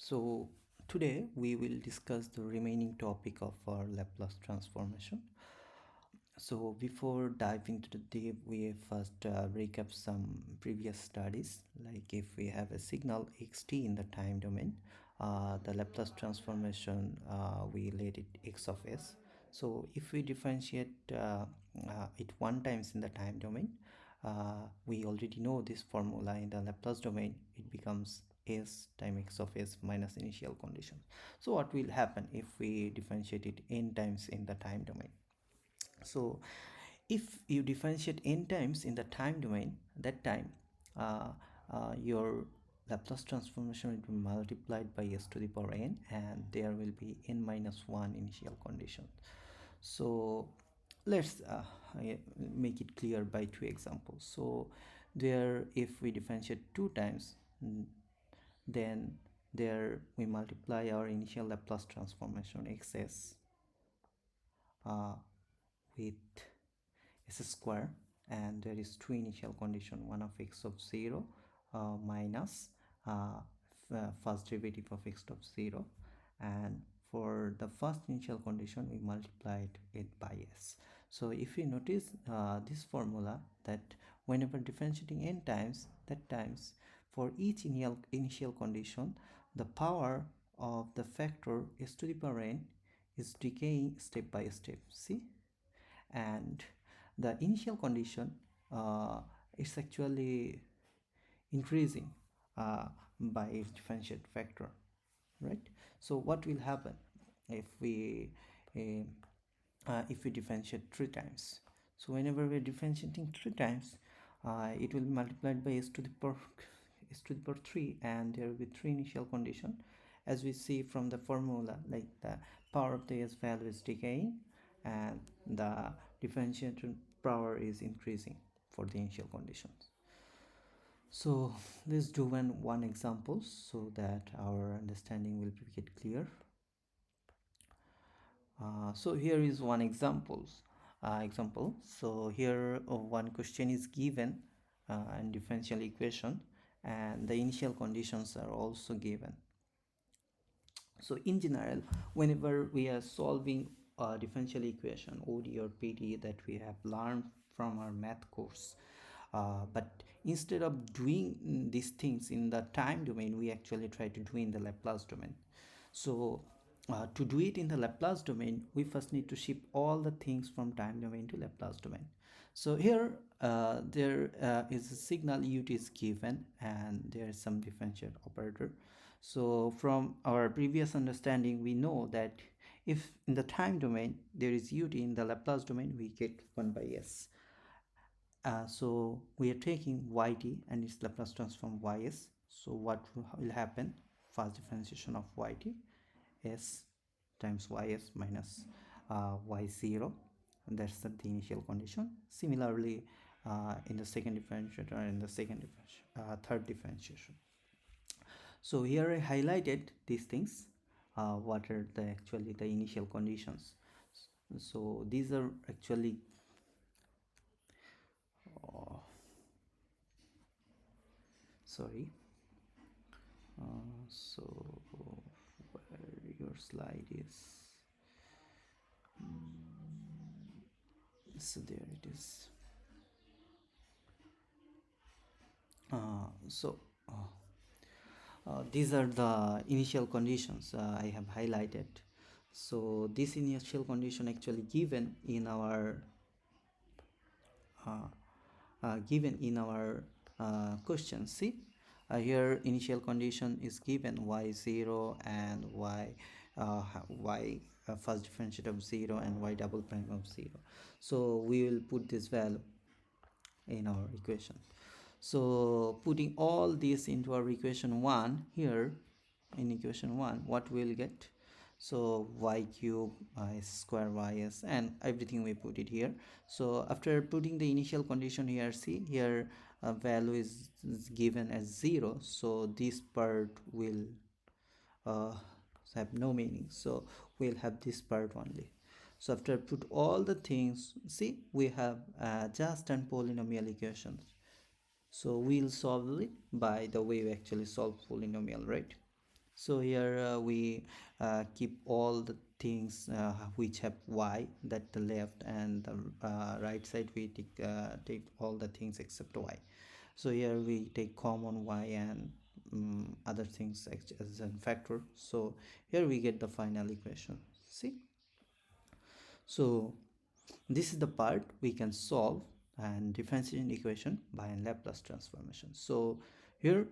So today we will discuss the remaining topic of our Laplace transformation. So before diving into the deep, we first recap some previous studies. Like if we have a signal xt in the time domain, the Laplace transformation we let it x of s. So if we differentiate it one times in the time domain, we already know this formula in the Laplace domain. It becomes s times x of s minus initial condition. So what will happen if we differentiate it n times in the time domain? So if you differentiate n times in the time domain, that time your Laplace transformation will be multiplied by s to the power n, and there will be n minus 1 initial condition. So let's make it clear by two examples. So there, if we differentiate two times, then there we multiply our initial Laplace transformation xs with s square, and there is two initial condition, one of x of 0 minus first derivative of x of 0, and for the first initial condition we multiplied it by s. So if you notice this formula, that whenever differentiating n times, that times for each initial condition, the power of the factor s to the power n is decaying step by step. See, and the initial condition is actually increasing by its differentiate factor, right? So what will happen if we differentiate three times? So whenever we're differentiating three times, it will be multiplied by s to the power 3, and there will be three initial condition. As we see from the formula, like the power of the s value is decaying and the differentiation power is increasing for the initial conditions. So let's do one example so that our understanding will get clear. So here is one example. So here one question is given and differential equation, and the initial conditions are also given. So in general, whenever we are solving a differential equation, ODE or PDE, that we have learned from our math course, but instead of doing these things in the time domain, we actually try to do in the Laplace domain. So to do it in the Laplace domain, we first need to shift all the things from time domain to Laplace domain. So here there is a signal ut is given, and there is some differential operator. So from our previous understanding, we know that if in the time domain there is ut, in the Laplace domain we get 1 by s. So we are taking yt and its Laplace transform ys. So what will happen? First differentiation of yt, s times ys minus y0, and that's the initial condition. Similarly, in the second differentiator and in the third differentiation. So here I highlighted these things. What are actually the initial conditions? So these are actually sorry. So where your slide is? So there it is. These are the initial conditions I have highlighted. So this initial condition actually given in our question. See, here initial condition is given y0 and y first differentiate of 0 and y double prime of 0. So we will put this value in our equation. So putting all this into our equation 1, here in equation 1, what we'll get? So y cube s square ys, and everything we put it here. So after putting the initial condition here, see here value is given as 0, so this part will have no meaning, so we'll have this part only. So after put all the things, see we have just and polynomial equations. So we'll solve it by the way we actually solve polynomial, right? So here we keep all the things which have y, that the left, and the right side we take all the things except y. So here we take common y and other things as a factor. So here we get the final equation. See, so this is the part we can solve and differentiate equation by Laplace transformation. So here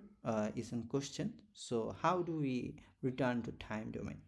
is a question. So how do we return to time domain?